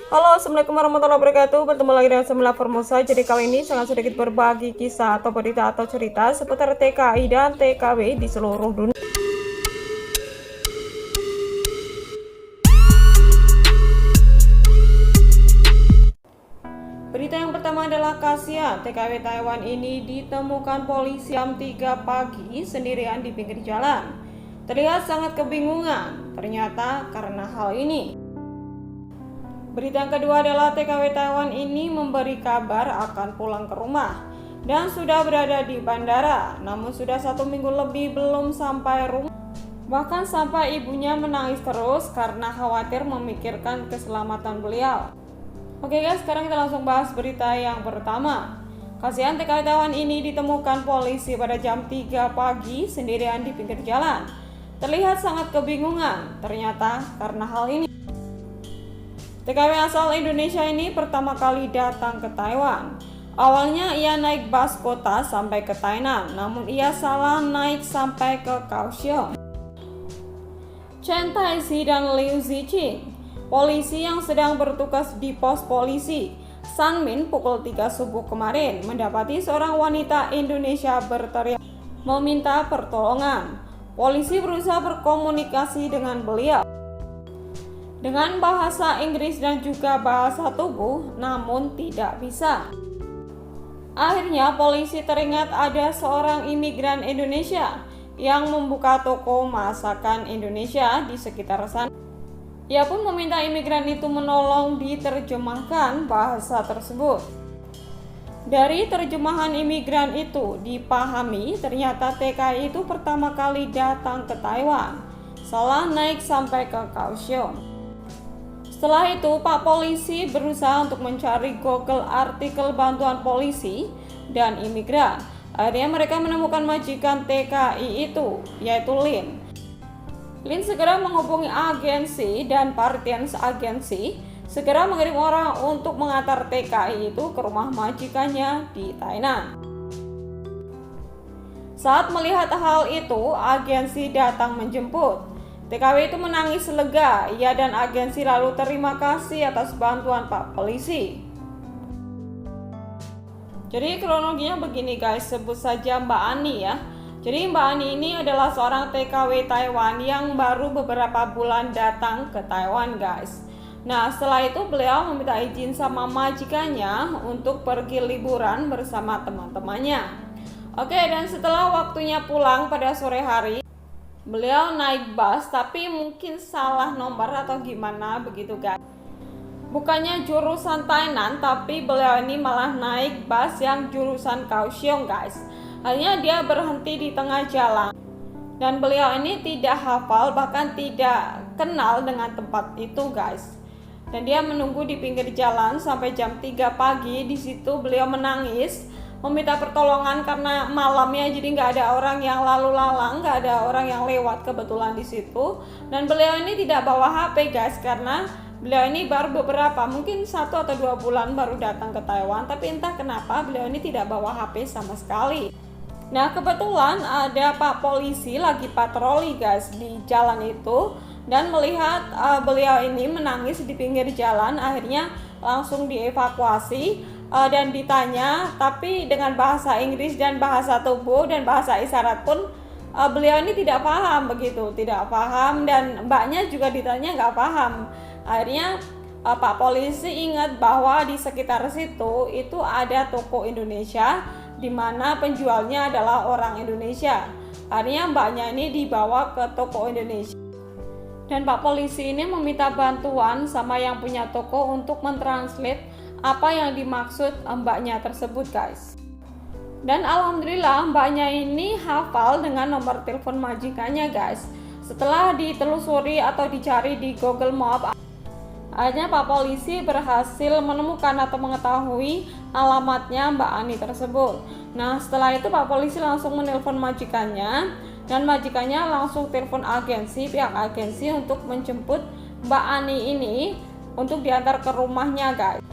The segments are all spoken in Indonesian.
Halo, assalamualaikum warahmatullahi wabarakatuh. Bertemu lagi dengan Semila Formosa. Jadi kali ini sangat sedikit berbagi kisah atau berita atau cerita seputar TKI dan TKW di seluruh dunia. Berita yang pertama adalah kasihan TKW Taiwan ini ditemukan polisi jam 3 pagi sendirian di pinggir jalan. Terlihat sangat kebingungan ternyata karena hal ini. Berita yang kedua adalah TKW Taiwan ini memberi kabar akan pulang ke rumah dan sudah berada di bandara, namun sudah 1 minggu lebih belum sampai rumah. Bahkan sampai ibunya menangis terus karena khawatir memikirkan keselamatan beliau. Oke guys, sekarang kita langsung bahas berita yang pertama. Kasihan TKW Taiwan ini ditemukan polisi pada jam 3 pagi sendirian di pinggir jalan. Terlihat sangat kebingungan ternyata karena hal ini. TKW asal Indonesia ini pertama kali datang ke Taiwan. Awalnya ia naik bus kota sampai ke Tainan, namun ia salah naik sampai ke Kaohsiung. Chen Taixi dan Liu Ziqing, polisi yang sedang bertugas di pos polisi Sanmin pukul 3 subuh kemarin, mendapati seorang wanita Indonesia berteriak meminta pertolongan. Polisi berusaha berkomunikasi dengan beliau dengan bahasa Inggris dan juga bahasa tubuh, namun tidak bisa. Akhirnya polisi teringat ada seorang imigran Indonesia yang membuka toko masakan Indonesia di sekitar sana. Ia pun meminta imigran itu menolong diterjemahkan bahasa tersebut. Dari terjemahan imigran itu dipahami ternyata TKI itu pertama kali datang ke Taiwan, salah naik sampai ke Kaohsiung. Setelah itu, Pak Polisi berusaha untuk mencari Google artikel bantuan polisi dan imigran. Akhirnya mereka menemukan majikan TKI itu, yaitu Lin. Lin segera menghubungi agensi dan Partians agensi segera mengirim orang untuk mengantar TKI itu ke rumah majikannya di Tainan. Saat melihat hal itu, agensi datang menjemput. TKW itu menangis lega, ia dan agensi lalu terima kasih atas bantuan Pak Polisi. Jadi kronologinya begini guys, sebut saja Mbak Ani ya. Jadi Mbak Ani ini adalah seorang TKW Taiwan yang baru beberapa bulan datang ke Taiwan guys. Nah setelah itu beliau meminta izin sama majikannya untuk pergi liburan bersama teman-temannya. Oke, dan setelah waktunya pulang pada sore hari, beliau naik bus tapi mungkin salah nomor atau gimana begitu guys. Bukannya jurusan Tainan, tapi beliau ini malah naik bus yang jurusan Kaohsiung guys. Akhirnya dia berhenti di tengah jalan dan beliau ini tidak hafal bahkan tidak kenal dengan tempat itu guys. Dan dia menunggu di pinggir jalan sampai jam 3 pagi. Di situ beliau menangis meminta pertolongan karena malamnya jadi nggak ada orang yang lalu lalang, nggak ada orang yang lewat kebetulan di situ. Dan beliau ini tidak bawa HP guys karena beliau ini baru mungkin 1 atau 2 bulan baru datang ke Taiwan, tapi entah kenapa beliau ini tidak bawa HP sama sekali. Nah kebetulan ada Pak Polisi lagi patroli guys di jalan itu dan melihat beliau ini menangis di pinggir jalan, akhirnya langsung dievakuasi. Dan ditanya, tapi dengan bahasa Inggris dan bahasa tubuh dan bahasa isyarat pun beliau ini tidak paham begitu, tidak paham, dan mbaknya juga ditanya nggak paham. Akhirnya Pak Polisi ingat bahwa di sekitar situ itu ada toko Indonesia di mana penjualnya adalah orang Indonesia. Akhirnya mbaknya ini dibawa ke toko Indonesia. Dan Pak Polisi ini meminta bantuan sama yang punya toko untuk mentranslate apa yang dimaksud mbaknya tersebut guys. Dan alhamdulillah mbaknya ini hafal dengan nomor telepon majikannya guys. Setelah ditelusuri atau dicari di Google Map, akhirnya Pak Polisi berhasil menemukan atau mengetahui alamatnya Mbak Ani tersebut. Nah setelah itu Pak Polisi langsung menelpon majikannya dan majikannya langsung telepon pihak agensi untuk menjemput Mbak Ani ini untuk diantar ke rumahnya guys.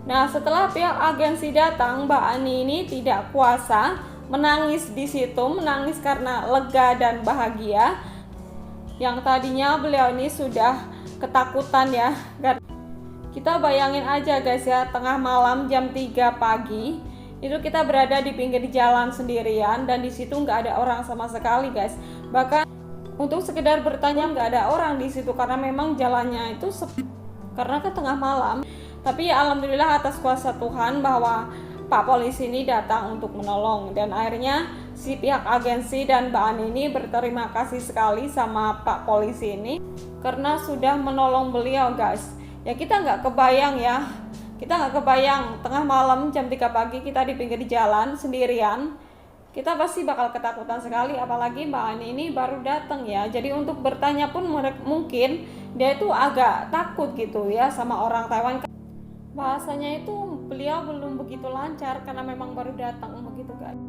Nah setelah pihak agensi datang, Mbak Ani ini tidak kuasa menangis di situ, menangis karena lega dan bahagia. Yang tadinya beliau ini sudah ketakutan ya, Kita bayangin aja guys ya, tengah malam jam 3 pagi itu kita berada di pinggir jalan sendirian dan di situ nggak ada orang sama sekali guys. Bahkan untuk sekedar bertanya nggak ada orang di situ karena memang jalannya itu sepi karena ke tengah malam. Tapi ya alhamdulillah atas kuasa Tuhan bahwa Pak polisi ini datang untuk menolong, dan akhirnya si pihak agensi dan Mbak Ani ini berterima kasih sekali sama Pak polisi ini karena sudah menolong beliau guys. Ya kita nggak kebayang ya, kita nggak kebayang tengah malam jam 3 pagi kita di pinggir jalan sendirian, kita pasti bakal ketakutan sekali, apalagi Mbak Ani ini baru datang ya. Jadi untuk bertanya pun mungkin dia itu agak takut gitu ya sama orang Taiwan. Bahasanya itu beliau belum begitu lancar karena memang baru datang begitu guys.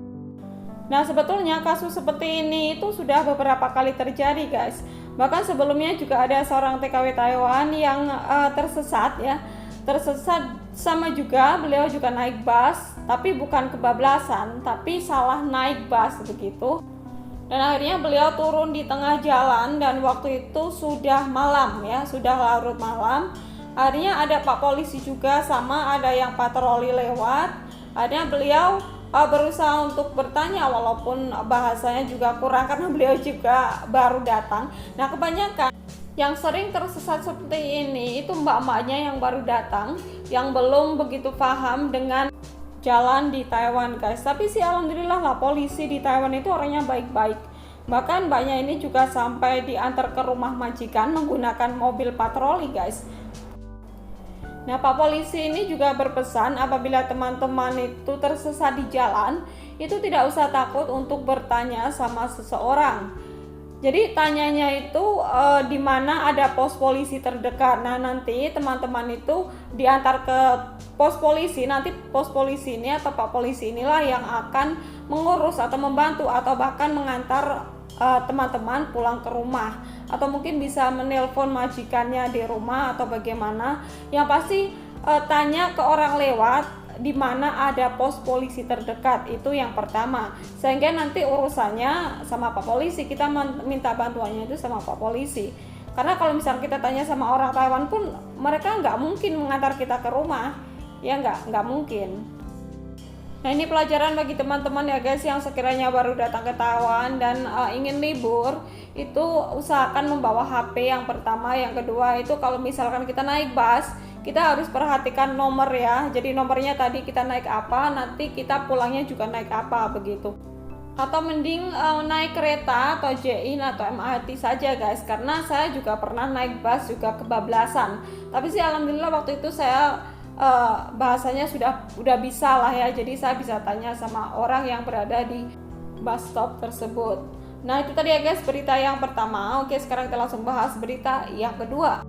Nah sebetulnya kasus seperti ini itu sudah beberapa kali terjadi guys. Bahkan sebelumnya juga ada seorang TKW Taiwan yang tersesat ya. Tersesat sama juga, beliau juga naik bus, tapi bukan kebablasan, tapi salah naik bus begitu. Dan akhirnya beliau turun di tengah jalan dan waktu itu sudah malam ya, sudah larut malam. Akhirnya ada Pak polisi juga sama ada yang patroli lewat. Akhirnya beliau berusaha untuk bertanya walaupun bahasanya juga kurang karena beliau juga baru datang. Nah kebanyakan yang sering tersesat seperti ini itu mbak-mbaknya yang baru datang, yang belum begitu paham dengan jalan di Taiwan guys. Tapi sih alhamdulillah lah polisi di Taiwan itu orangnya baik-baik. Bahkan mbaknya ini juga sampai diantar ke rumah majikan menggunakan mobil patroli guys. Nah Pak polisi ini juga berpesan apabila teman-teman itu tersesat di jalan itu tidak usah takut untuk bertanya sama seseorang. Jadi tanyanya itu di mana ada pos polisi terdekat. Nah nanti teman-teman itu diantar ke pos polisi. Nanti pos polisi ini atau Pak polisi inilah yang akan mengurus atau membantu atau bahkan mengantar teman-teman pulang ke rumah, atau mungkin bisa menelpon majikannya di rumah atau bagaimana. Yang pasti tanya ke orang lewat di mana ada pos polisi terdekat, itu yang pertama, sehingga nanti urusannya sama Pak polisi, kita minta bantuannya itu sama Pak polisi. Karena kalau misalnya kita tanya sama orang Taiwan pun mereka nggak mungkin mengantar kita ke rumah ya, nggak mungkin. Nah ini pelajaran bagi teman-teman ya guys yang sekiranya baru datang ke Taiwan dan ingin libur, itu usahakan membawa HP yang pertama. Yang kedua itu kalau misalkan kita naik bus, kita harus perhatikan nomor ya. Jadi nomornya tadi kita naik apa, nanti kita pulangnya juga naik apa begitu. Atau mending naik kereta atau JIN atau MRT saja guys, karena saya juga pernah naik bus juga kebablasan. Tapi sih alhamdulillah waktu itu saya bahasanya udah bisa lah ya, jadi saya bisa tanya sama orang yang berada di bus stop tersebut. Nah itu tadi ya guys berita yang pertama. Oke sekarang kita langsung bahas berita yang kedua.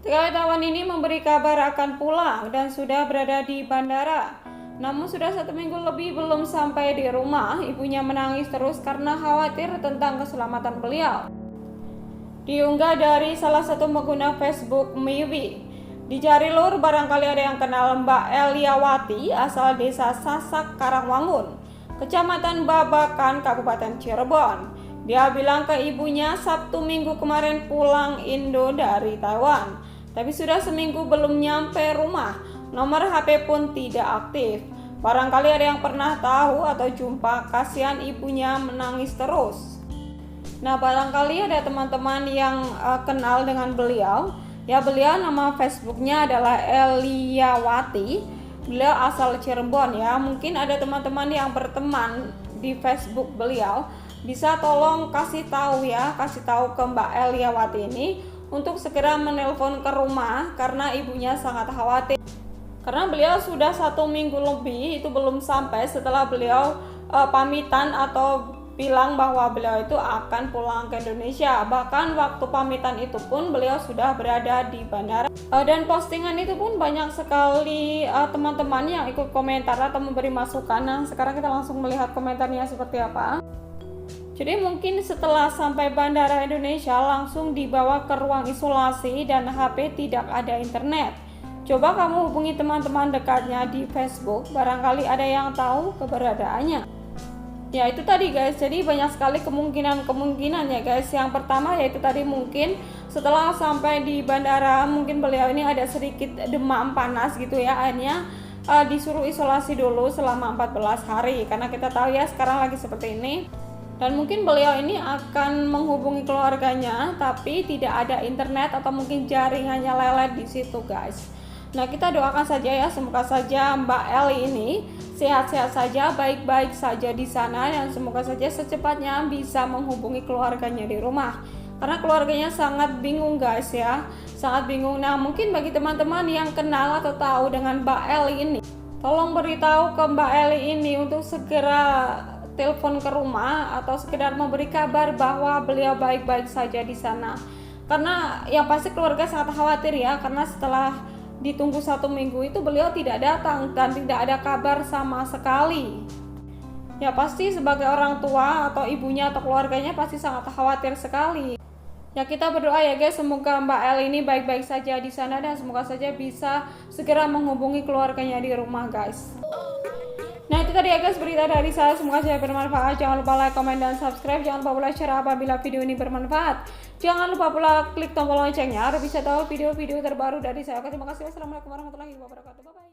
TKW Taiwan ini memberi kabar akan pulang dan sudah berada di bandara. Namun sudah 1 minggu lebih belum sampai di rumah. Ibunya menangis terus karena khawatir tentang keselamatan beliau. Diunggah dari salah satu pengguna Facebook Miwi. Di Jarilur barangkali ada yang kenal Mbak Eliawati asal desa Sasak Karangwangun, Kecamatan Babakan, Kabupaten Cirebon. Dia bilang ke ibunya Sabtu Minggu kemarin pulang Indo dari Taiwan, tapi sudah seminggu belum nyampe rumah. Nomor HP pun tidak aktif. Barangkali ada yang pernah tahu atau jumpa, kasihan ibunya menangis terus. Nah barangkali ada teman-teman yang kenal dengan beliau. Ya beliau nama Facebooknya adalah Eliawati. Beliau asal Cirebon ya. Mungkin ada teman-teman yang berteman di Facebook beliau, bisa tolong kasih tahu ya, kasih tahu ke Mbak Eliawati ini untuk segera menelpon ke rumah karena ibunya sangat khawatir. Karena beliau sudah 1 minggu lebih itu belum sampai setelah beliau pamitan atau bilang bahwa beliau itu akan pulang ke Indonesia. Bahkan waktu pamitan itu pun beliau sudah berada di bandara. Dan postingan itu pun banyak sekali teman-teman yang ikut komentar atau memberi masukan. Nah sekarang kita langsung melihat komentarnya seperti apa. Jadi mungkin setelah sampai bandara Indonesia langsung dibawa ke ruang isolasi dan HP tidak ada internet. Coba kamu hubungi teman-teman dekatnya di Facebook, barangkali ada yang tahu keberadaannya. Ya itu tadi guys, jadi banyak sekali kemungkinan ya guys. Yang pertama yaitu tadi mungkin setelah sampai di bandara mungkin beliau ini ada sedikit demam panas gitu ya, akhirnya disuruh isolasi dulu selama 14 hari karena kita tahu ya sekarang lagi seperti ini. Dan mungkin beliau ini akan menghubungi keluarganya tapi tidak ada internet atau mungkin jaringannya lelet di situ guys. Nah kita doakan saja ya, semoga saja Mbak Eli ini sehat-sehat saja, baik-baik saja di sana, dan semoga saja secepatnya bisa menghubungi keluarganya di rumah. Karena keluarganya sangat bingung guys ya, sangat bingung. Nah mungkin bagi teman-teman yang kenal atau tahu dengan Mbak Eli ini, tolong beritahu ke Mbak Eli ini untuk segera telepon ke rumah atau sekedar memberi kabar bahwa beliau baik-baik saja di sana. Karena yang pasti keluarga sangat khawatir ya, karena setelah ditunggu 1 minggu itu beliau tidak datang dan tidak ada kabar sama sekali. Ya pasti sebagai orang tua atau ibunya atau keluarganya pasti sangat khawatir sekali. Ya kita berdoa ya guys, semoga Mbak El ini baik-baik saja di sana dan semoga saja bisa segera menghubungi keluarganya di rumah guys. Nah itu tadi ya guys berita dari saya, semoga saja bermanfaat. Jangan lupa like, comment, dan subscribe. Jangan lupa pula share apabila video ini bermanfaat. Jangan lupa pula klik tombol loncengnya agar bisa tahu video-video terbaru dari saya. Oke, terima kasih. Wassalamualaikum warahmatullahi wabarakatuh. Bye bye.